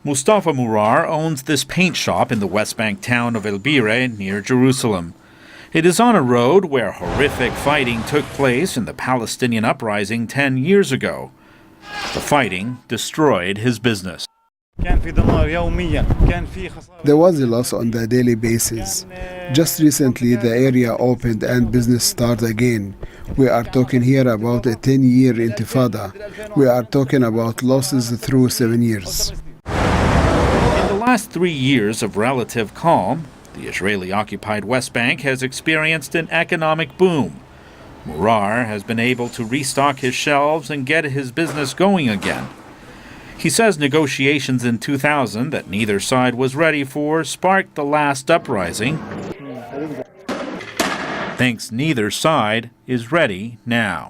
Mustafa Murar owns this paint shop in the West Bank town of El Bire near Jerusalem. It is on a road where horrific fighting took place in the Palestinian uprising 10 years ago. The fighting destroyed his business. There was a loss on the daily basis. Just recently, the area opened and business started again. We are talking here about a 10-year intifada. We are talking about losses through 7 years. In the last 3 years of relative calm, the Israeli-occupied West Bank has experienced an economic boom. Murar has been able to restock his shelves and get his business going again. He says negotiations in 2000 that neither side was ready for sparked the last uprising. Thinks neither side is ready now.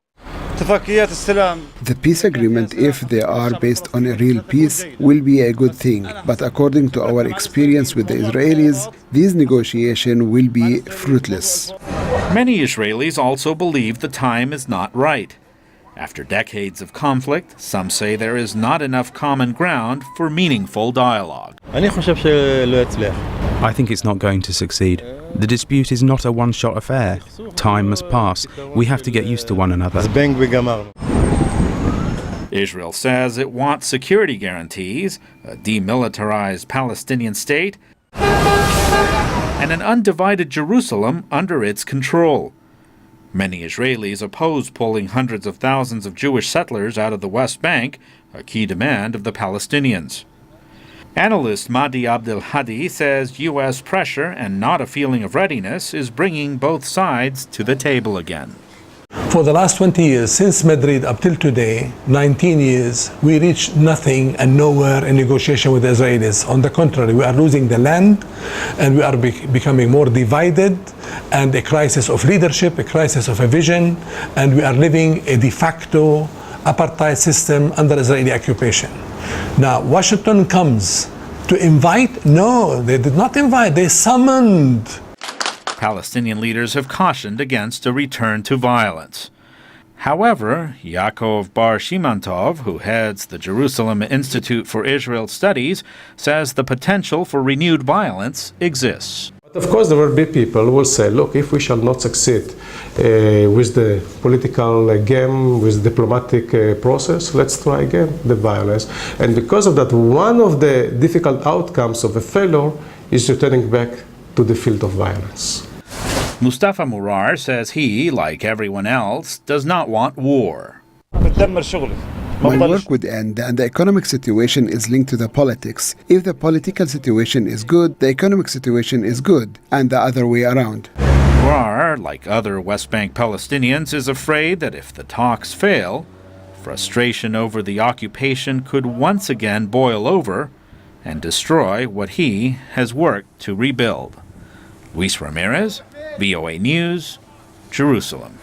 The peace agreement, if they are based on a real peace, will be a good thing. But according to our experience with the Israelis, these negotiations will be fruitless. Many Israelis also believe the time is not right. After decades of conflict, some say there is not enough common ground for meaningful dialogue. I think it's not going to succeed. The dispute is not a one-shot affair. Time must pass. We have to get used to one another. Israel says it wants security guarantees, a demilitarized Palestinian state, and an undivided Jerusalem under its control. Many Israelis oppose pulling hundreds of thousands of Jewish settlers out of the West Bank, a key demand of the Palestinians. Analyst Mahdi Abdel Hadi says U.S. pressure and not a feeling of readiness is bringing both sides to the table again. For the last 20 years, since Madrid up till today, 19 years, we reached nothing and nowhere in negotiation with the Israelis. On the contrary, we are losing the land and we are becoming more divided, and a crisis of leadership, a crisis of a vision, and we are living a de facto apartheid system under Israeli occupation. Now, Washington comes to invite? No, they did not invite, they summoned. Palestinian leaders have cautioned against a return to violence. However, Yaakov Bar Shimantov, who heads the Jerusalem Institute for Israel Studies, says the potential for renewed violence exists. Of course, there will be people who will say, look, if we shall not succeed with the political game, with the diplomatic process, let's try again the violence. And because of that, one of the difficult outcomes of a failure is returning back to the field of violence. Mustafa Murar says he, like everyone else, does not want war. My work would end, and the economic situation is linked to the politics. If the political situation is good, the economic situation is good, and the other way around. Murar, like other West Bank Palestinians, is afraid that if the talks fail, frustration over the occupation could once again boil over and destroy what he has worked to rebuild. Luis Ramirez, VOA News, Jerusalem.